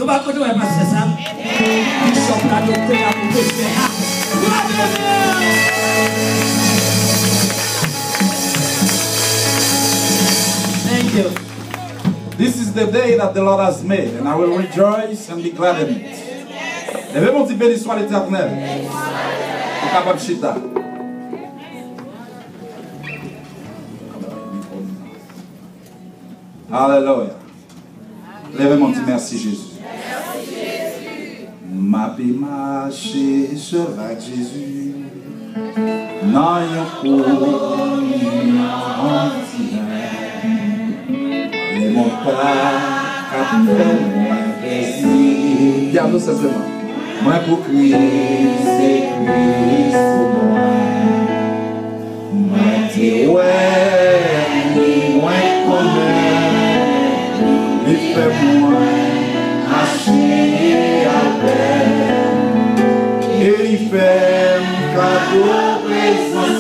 Nous allons continuer à passer ça. Bishop la docteur à vous faire. Thank you. This is the day that the Lord has made, and I will rejoice and be glad in it. Levez mon petit béni soit l'Éternel. Au capable chita. Alléluia. Levez mon petit merci Jésus. Ma pi marché sur la Jésus. Non yon kou et mon père a fait moi plaisir. Bien nous simplement. Moi pour crier, c'est Christ pour moi. Moi t'es ouais, moi connais. Il fait moi marcher à peine. Et il fait un cadeau présent.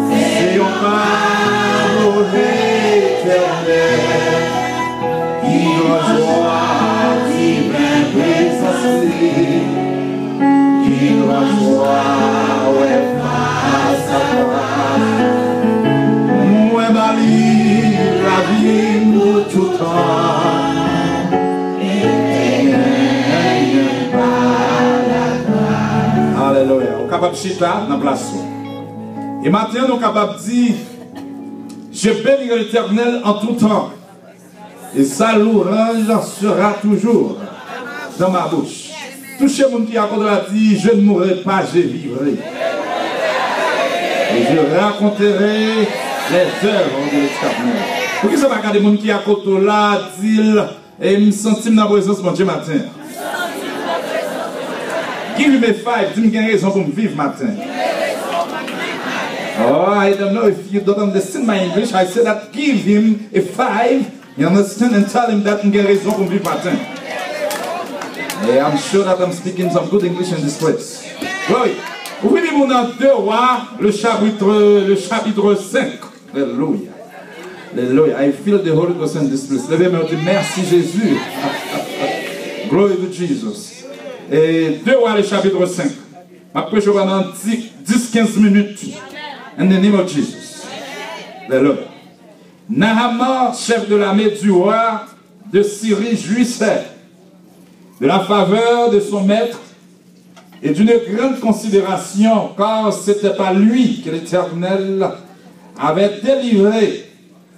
C'est un cadeau éternel. Il doit joie divin présence. Il doit joie ouais face à face. Moi Marie la vie pour tout temps. Alléluia. On est capable de chita dans la place. Et maintenant, on est capable de dire, je bénirai l'Éternel en tout temps. Et sa louange sera toujours dans ma bouche. Touchez mon qui a dit, je ne mourrai pas, je vivrai. Et je raconterai les œuvres de l'Éternel. Pour qui ça va regarder mon qui a côté là, dit, et me sentir dans la présence de mon Dieu matin. Give me 5, dis-moi qu'il y a raison pour me vivre matin. Oh, I don't know if you don't understand my English. I said that give him a 5. You understand and tell him that il y a raison pour me vivre matin. And I'm sure that I'm speaking some good English in this place. Oui. Ouvrez-moi dans 2 Rois, le chapitre 5. Alléluia. Alléluia. I feel the Holy Ghost in this place. Levez-moi et dites merci Jésus. Glory to Jesus. Et 2 Rois, le chapitre 5. Après, je vais pendant 10-15 minutes. In the name of Jesus. Alléluia. Naaman, chef de l'armée du roi de Syrie, jouissait de la faveur de son maître et d'une grande considération, car ce n'était pas lui que l'Éternel avait délivré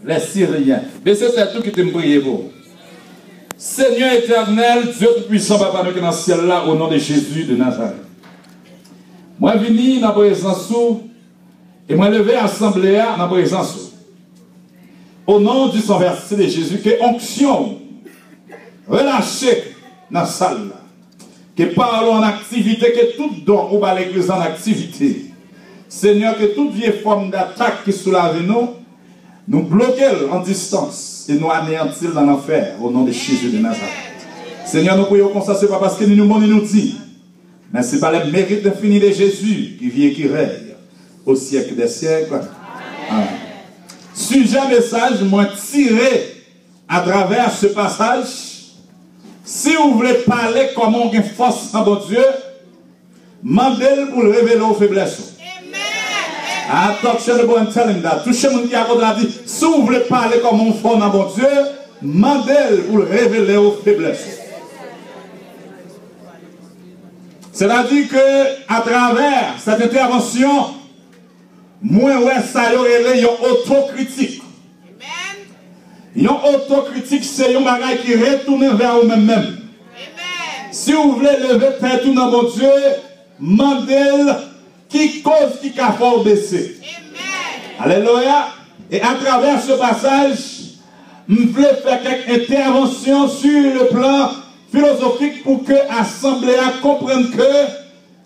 les Syriens. Mais c'est tout qui te prié pour. Seigneur éternel, Dieu tout-puissant, Papa, nous qui dans le ciel là, au nom de Jésus de Nazareth. Moi, je venu dans la présence et moi, levé l'assemblée dans la présence. Au nom du sang versé de Jésus, que onction relâchée dans la salle. Que parole en activité, que tout don ou à l'église en activité. Seigneur, que toute vieille forme d'attaque qui soulève nous bloquons en distance et nous anéantir dans l'enfer au nom de Jésus de Nazareth. Seigneur, nous prions comme ça, ce n'est pas parce que nous dit, mais ce n'est pas le mérite infini de Jésus qui vit et qui règne au siècle des siècles. Amen. Sujet message, moi tiré à travers ce passage. Si vous voulez parler comment on a force en bon Dieu, demandez-le pour le révéler aux faiblesses. I touch the and tell him that. Touchez mon qui a dit, si vous voulez parler comme on fait dans bon Dieu, demandez-le pour le révéler aux faiblesses. C'est-à-dire que à travers cette intervention, moi ouais ça y est une autocritique. Une autocritique, c'est un bagage qui retourne vers vous-même. Si vous voulez lever tête tout dans mon Dieu, demandez-le qui cause qui a fort baissé. Alléluia. Et à travers ce passage, je voulais faire quelques interventions sur le plan philosophique pour que l'Assemblée comprenne que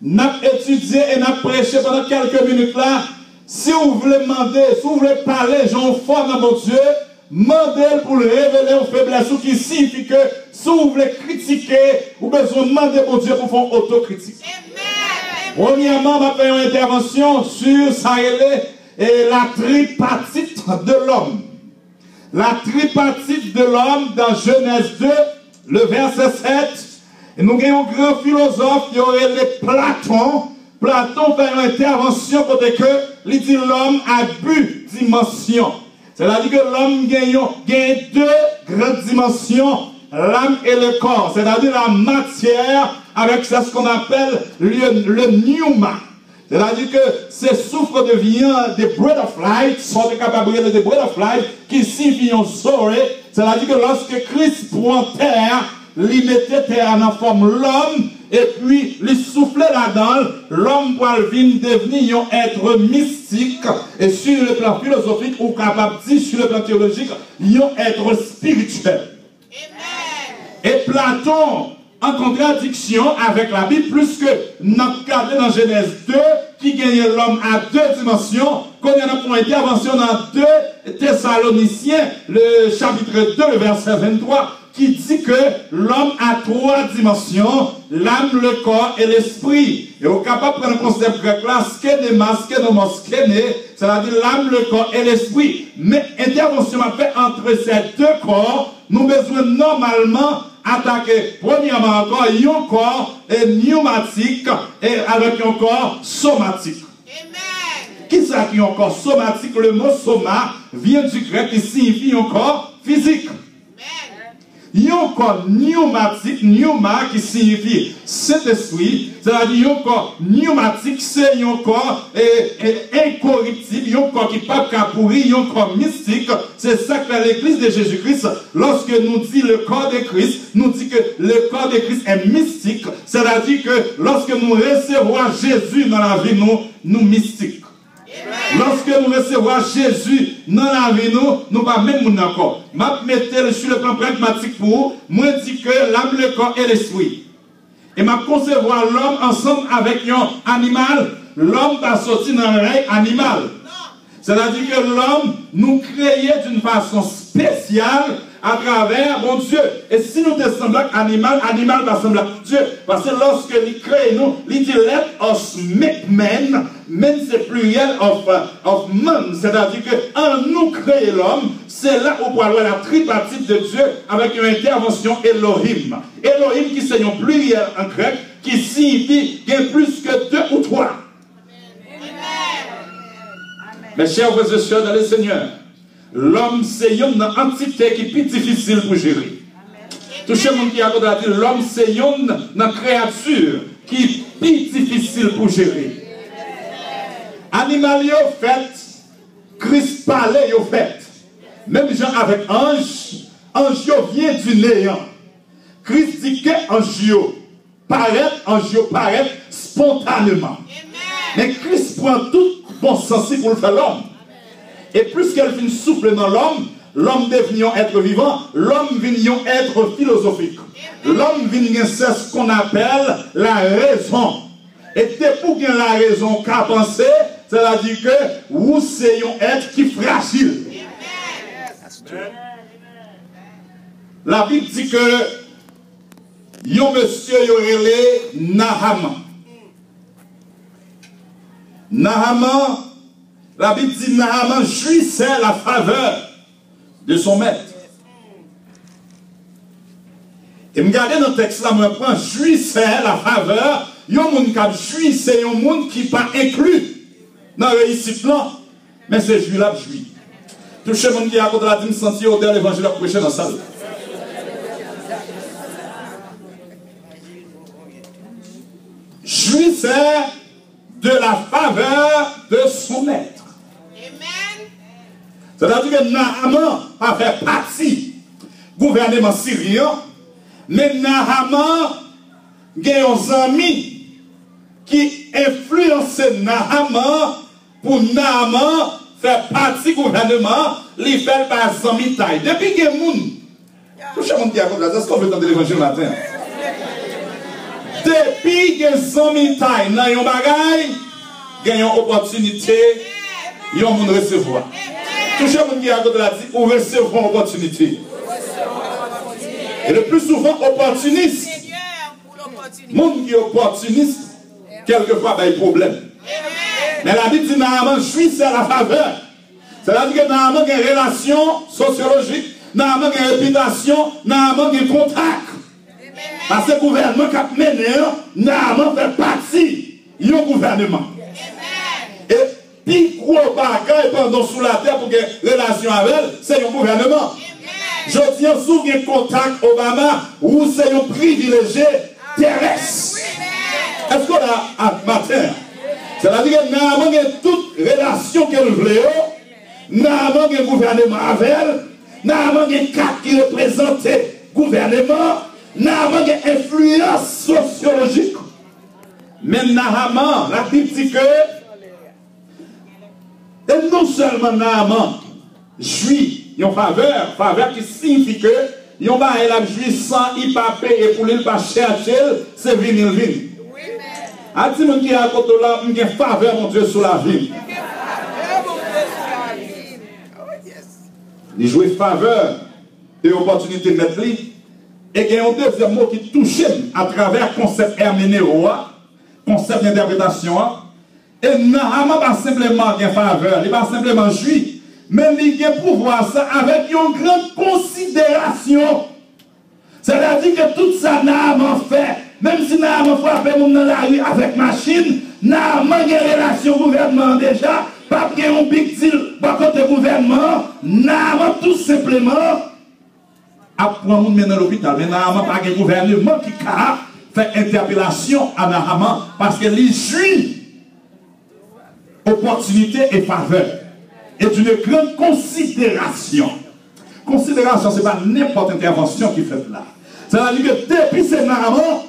nous avons étudié et nous avons prêché pendant quelques minutes là. Si vous voulez demander, si vous voulez parler, j'en fort dans mon Dieu, demandez pour le révéler aux faiblesses, ce qui signifie que si vous voulez critiquer, vous avez besoin de demander pour Dieu pour faire autocritique. Premièrement, on va faire une intervention sur ça et la tripartite de l'homme. La tripartite de l'homme dans Genèse 2, le verset 7, et nous avons un grand philosophe qui aurait les Platon. Platon fait une intervention pour que il dit l'homme a deux dimensions. C'est-à-dire que l'homme gagne deux grandes dimensions, l'âme et le corps. C'est-à-dire la matière avec ce qu'on appelle le pneuma. C'est-à-dire que ces souffles de viande, des bread of life, sont capables de des bread of life, qui signifient un soirée. C'est-à-dire que lorsque Christ prend terre, il mettait terre en forme l'homme, et puis il soufflait là-dedans, l'homme pour devenir un être mystique, et sur le plan philosophique, ou capable de dire sur le plan théologique, un être spirituel. Amen. Et Platon, en contradiction avec la Bible, plus que nous regardons dans Genèse 2, qui gagne l'homme à deux dimensions, qu'on y a une intervention dans 2 Thessaloniciens, le chapitre 2, le verset 23, qui dit que l'homme a 3 dimensions, l'âme, le corps et l'esprit. Et on est capable de prendre le concept grec là, skénéma, skénomos, skéné, c'est-à-dire l'âme, le corps et l'esprit. Mais intervention a fait entre ces deux corps, nous besoin normalement attaquer, premièrement encore, un corps pneumatique et avec un corps somatique. Amen. Qui c'est qui est un corps somatique? Le mot soma vient du grec qui signifie un corps physique. Il y a un corps pneumatique, pneuma qui signifie Saint-Esprit, c'est-à-dire un corps pneumatique, c'est un corps incorruptible, il y a un corps qui n'est pas pourri, il y a un corps mystique. C'est ça que l'Église de Jésus-Christ, lorsque nous dit le corps de Christ, nous dit que le corps de Christ est mystique, c'est-à-dire que lorsque nous recevons Jésus dans la vie, nous mystiques. Lorsque nous recevons Jésus dans la vie, nous pas même mon encore. Je mettre sur le plan pragmatique pour vous, moi dis que l'âme, le corps et l'esprit. Et je concevoir l'homme ensemble avec un animal. L'homme va sortir dans le règne animal. C'est-à-dire que l'homme nous créait d'une façon spéciale à travers mon Dieu. Et si nous descendons animal, animal va sembler Dieu. Parce que lorsque il crée nous, il dit let us make men. Men c'est pluriel of man. C'est-à-dire que en nous créer l'homme, c'est là où on voit la tripartite de Dieu avec une intervention Elohim. Elohim qui c'est un pluriel en grec qui signifie qu'il y a plus que 2 ou 3. Mes chers frères et sœurs dans le Seigneur, l'homme c'est une entité qui est plus difficile pour gérer. Tout le monde qui a dit l'homme c'est une créature qui est plus difficile pour gérer. Animal yo fait, Christ parlait yo fait. Même gens avec ange, ange yo vient du néant. Christ dit que ange yo paraît spontanément. Mais Christ prend tout bon sens pour le faire l'homme. Et plus qu'elle vient souffler dans l'homme, l'homme devient un être vivant, l'homme devient un être philosophique. L'homme devient ce qu'on appelle la raison. Et pour qu'il y ait la raison qu'à penser, c'est-à-dire que vous c'est un être qui est fragile. La Bible dit que un monsieur y Naaman. Naaman, la Bible dit Naaman jouissait la faveur de son maître. Et regardez dans le texte là, je prends jouissait la faveur. Il y a un monde qui jouissait, il y a un monde qui n'est pas inclus dans la réussite là. Mais c'est jouir là, jouir. Tout le monde qui est à côté de la dîme senti au dernier l'évangile à prêcher dans la salle. Jouissait de la faveur de son maître. Amen. C'est-à-dire que Naaman a fait partie du gouvernement syrien, mais Naaman a des amis qui influencent Naaman pour Naaman faire partie du gouvernement, il fait par son taille. Depuis qu'il y a des gens, tout le monde qui a compris, est-ce qu'on veut entendre l'évangile matin? Depuis que 100 000 tailles dans un bagage, il y a une opportunité, il y a un monde recevoir. Tout le monde qui a dit, on recevoir une opportunité. Et le plus souvent, opportuniste. Le monde qui est opportuniste, quelquefois, il y a des problèmes. Mais la Bible dit, Naaman jouissait à la faveur. C'est-à-dire que Naaman a une relation sociologique Naaman a une réputation, Naaman a un contact. Parce que le gouvernement qui a mené, Naaman fait partie du gouvernement. Et puis, gros bagaille pendant sous la terre pour que relation avec elle, c'est le gouvernement. Je tiens sous un contact Obama où c'est un privilégié terrestre. Est-ce qu'on a un matin? C'est-à-dire que Naaman a toute relation qu'elle voulait, Naaman a un gouvernement avec elle, Naaman a un cadre qui représente le gouvernement, Naaman a une influence sociologique. Mais Naaman, la Bible dit que, et non seulement Naaman jouit une faveur qui signifie que, il a joué sans y pas payer pour lui pas chercher, c'est venir. A dit mon qui a côté là, il y a faveur mon Dieu sur la ville. Il joue faveur et opportunité de mettre lui. Et il y a un deuxième mot qui touche à travers le concept herménéo, concept d'interprétation. Et Naaman pas simplement une faveur, il pas simplement jouir, mais il a pouvoir ça avec une grande considération. C'est-à-dire que tout ça Naaman fait. Même si Naaman frappe mon dans la rue avec machine, Naaman a une relation gouvernement déjà, pas qu'il y ait un big deal par côté gouvernement, Naaman tout simplement apprend mon dans l'hôpital. Mais Naaman pas un gouvernement qui a fait interpellation à Naaman parce que les juifs, opportunité et faveur, est une grande considération. Considération, ce n'est pas n'importe intervention qui fait là. C'est-à-dire que depuis ce Naaman,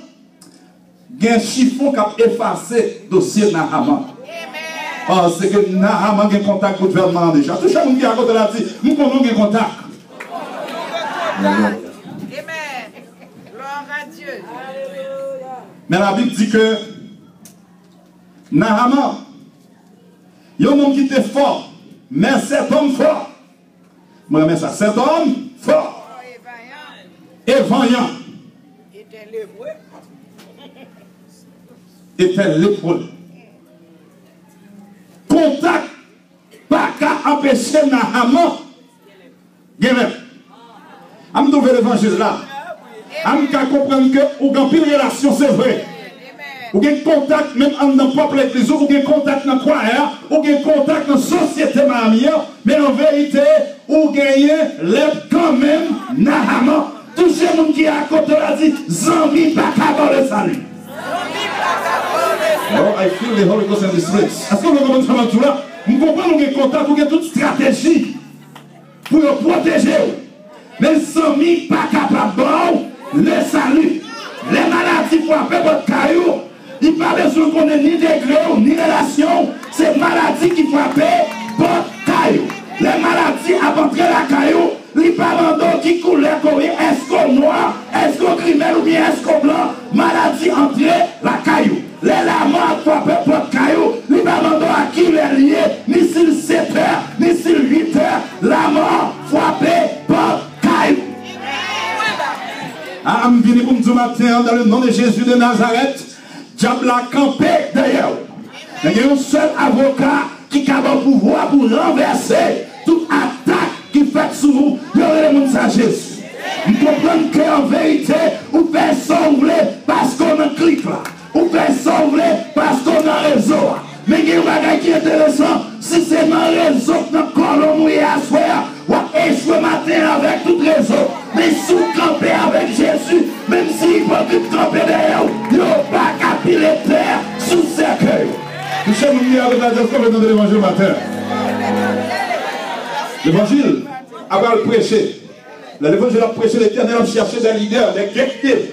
il y a un chiffon qui a effacé le dossier de Naaman. C'est que Naaman a un contact avec le gouvernement déjà. Tout le monde qui a côté là dit, nous avons un contact. Amen. Gloire à Dieu. Mais la Bible dit que Naaman, il y a un homme qui était fort, mais cet homme fort. Moi, je mets ça, cet homme fort et vaillant. Était lépreux. Contact, pas qu'à empêcher Naaman. Je me trouve l'évangile là. Je me comprendre que vous avez une relation, c'est vrai. Vous avez contact même dans le peuple église, vous avez contact dans le croyant, vous avez contact dans la société mamie, mais en vérité, vous avez quand même Naaman. Tout le monde qui est à côté là dit, Zambi pas qu'à le salut. Oh, I feel the Holy Ghost in this place. Est-ce que vous comprenez tout là? Vous comprenez que contact, vous avez toute stratégie pour le protéger. Mais Zambi pas capable le salut. Les maladies frappent votre caillou. Il n'y a pas besoin qu'on ait ni degré ni relation. C'est maladie qui frappent votre caillou. Les maladies avant la caillou. Les parents qui coulent, est-ce qu'on noir, est-ce qu'on criminel ou bien est-ce qu'on blanc, maladie entrée la caillou. Les lames frappent votre caillou, les parents à qui les lié, ni s'il 7 heures, ni s'il 8 heures, la mort frappée votre caillou. Ah, je viens pour me dire matin dans le nom de Jésus de Nazareth, diable a campé d'ailleurs. Il y a un seul avocat qui a le pouvoir pour renverser toute attaque qui fait sur vous, il y aurait le monde à Jésus. Vous comprenez qu'en vérité, vous faites ça vous voulez parce qu'on a un clic là. Vous faites ça vous voulez parce qu'on a un réseau. Mais il y a un bagage qui est intéressant. Si c'est dans le réseau que nous colons à soir, ou à échouer matin avec tout réseau. Mais si vous campez avec Jésus, même s'il faut que vous campez derrière, il n'y a pas qu'à piler terre sous le cercueil. Nous sommes venus avec la diaspora de l'évangile matin. L'évangile a pas le prêcher. L'évangile a prêché, l'Éternel a cherché des leaders, des guettés,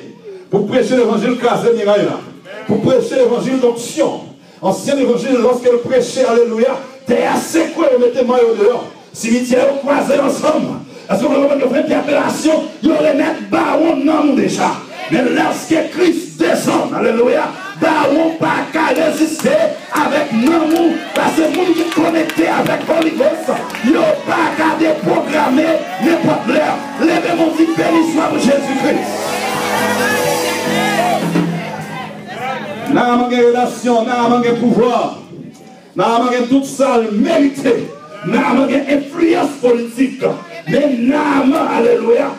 pour prêcher l'évangile crasé miraille là. Pour prêcher l'évangile d'onction. Ancien évangile, lorsqu'elle prêchait, alléluia, t'es assez quoi, on mettait maillot dehors. Cimetière croisé ensemble. Parce qu'on va faire une interpellation, il y aurait mettre baron non déjà. Mais lorsque Christ descend, alléluia, baron pas qu'à résister avec non, parce que le monde qui est connecté avec Holy Ghost, il n'y a pas qu'à déprogrammer n'importe l'heure. Levez mon dit, béni soit pour Jésus-Christ. Naaman a relation, Naaman a pouvoir, Naaman a tout ça mérité, Naaman a influence politique, Mais l'âme, alléluia,